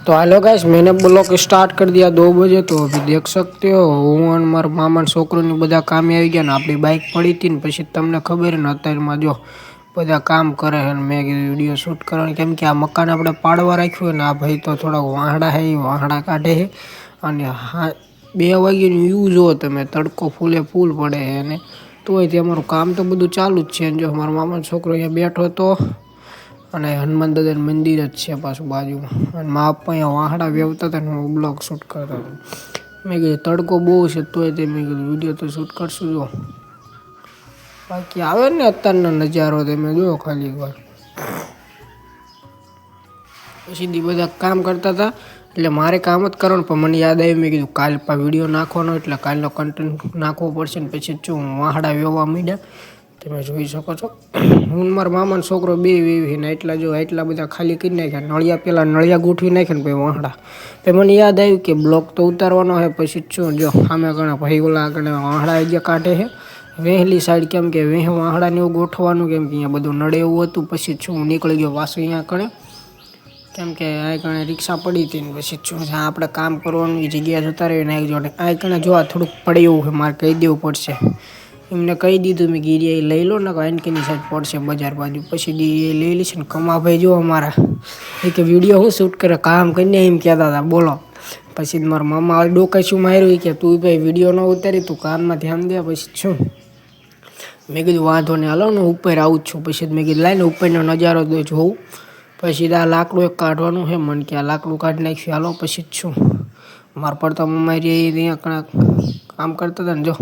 तो hello guys, मैंने blog start कर दिया 2 बजे। तो अभी देख सकते हो હું અને મારા મામા છોકરોની બધા કામે આવી ગયા ને આપણી બાઇક પડી હતી ને પછી તમને ખબર ને અત્યારમાં જો બધા કામ કરે છે ને મેં કીધું વિડીયો શૂટ કરવાનું કેમ કે આ મકાન આપણે પાડવા રાખ્યું ને આ ભાઈ તો થોડા વાહડા છે એ વાહડા કાઢે છે અને હા 2 વાગ્યાનું વ્યૂ જુઓ તમે, તડકો ફૂલે ફૂલ પડે છે અને તોય તે અમારું કામ તો બધું ચાલુ જ છે. જો મારા મામાનો છોકરો અહીંયા બેઠો હતો અને હનુમાન દાદાનું મંદિર જ છે પાછું બાજુમાં અને મા પપ્પા અહીંયા વાહડા વેવતા હતા ને હું બ્લોગ શૂટ કરતો હતો. મેં કીધું તડકો બહુ છે તોય તે મેં કીધું વિડીયો તો શૂટ કરશું. જો બાકી આવે ને અત્યારનો નજારો તમે જુઓ ખાલી એકવાર. પછી બધા કામ કરતા હતા એટલે મારે કામ જ કરવાનું પણ મને યાદ આવ્યું મેં કીધું કાલ વિડીયો નાખવાનો એટલે કાલનો કન્ટેન્ટ નાખવો પડશે ને પછી શું વાહડા વેવવા માંડ્યા તમે જોઈ શકો છો. હું મારા મામાનો છોકરો બે વેવીને એટલા બધા ખાલી કરી નાખ્યા. નળિયા પહેલાં નળિયા ગોઠવી નાખ્યા ને પછી વાહડા. પછી મને યાદ આવ્યું કે બ્લોગ તો ઉતારવાનો છે પછી શું જો સામે ઘણા ભાઈ ઓલા આગળ વાહડા ગયા કાઢે છે વહેલી સાઈડ કેમ કે વેહ વાહડાને એવું ગોઠવાનું કેમ કે અહીંયા બધું નડે એવું હતું. પછી શું હું નીકળી ગયો પાછું અહીંયા કણે કેમ કે આ કણે રિક્ષા પડી હતી ને પછી શું જ્યાં આપણે કામ કરવાની જગ્યા જતા રહી ને જોડે આ કણે જોવા થોડુંક પડે એવું છે મારે કહી દેવું પડશે. એમને કહી દીધું મેં ગીરિયા લઈ લો ને આનકીની સાઈડ પડશે બજાર બાજુ. પછી એ લઈ લઈશ ને કમાભાઈ જો અમારા એ કે વિડીયો હું શૂટ કરે કામ કરીને એમ કહેતા હતા બોલો. પછી મારા મામા ડોકાઈ શું માર્યું કે તું ભાઈ વિડીયો ન ઉતારી તું કામમાં ધ્યાન દે. પછી શું મેં કીધું વાંધો ને હાલો ને ઉપર આવું જ છું. પછી મેં કીધું લાઈને ઉપરનો નજારો તો જોઉં. પછી આ લાકડું એક કાઢવાનું છે મને કે આ લાકડું કાઢી નાખ્યું હાલો. પછી શું મારા પડતા મમ્મારી અહીંયા કામ કરતા હતા ને જો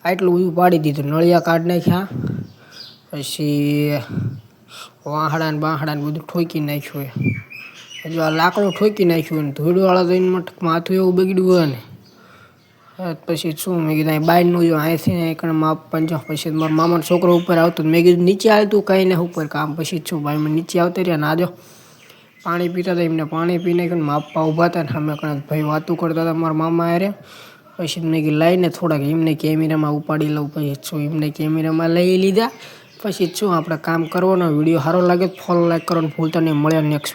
આટલું બધું પાડી દીધું. નળિયા કાઢી નાખ્યા પછી વાહડા ને બાહડા ને બધું ઠોકી નાખ્યું હોય. જો આ લાકડું ઠોકી નાખ્યું હોય ને ધૂળવાળા તો એને માથું એવું બગડ્યું હોય ને પછી શું મેં કીધું બાયનું જો અહીંથી એક માપ પંચો. પછી મારા મામાનો છોકરો ઉપર આવતો મેં કીધું નીચે આવતું કંઈ ને ઉપર કામ. પછી શું ભાઈ મેં નીચે આવતા રહ્યા ના જો પાણી પીતા હતા એમને પાણી પી નાખ્યું ને માપા ઊભા હતા ને અમે કણક ભાઈ વાતું કરતા હતા મારા મામા હારે. પછી મેં કીધું લાઈને થોડાક એમને કેમેરામાં ઉપાડી લઉં. પછી શું એમને કેમેરામાં લઈ લીધા. પછી શું આપણે કામ કરવાનો વિડીયો સારો લાગે ફોલો લાઈક કરવાનું ભૂલતા નહીં. મળ્યા નેક્સ્ટ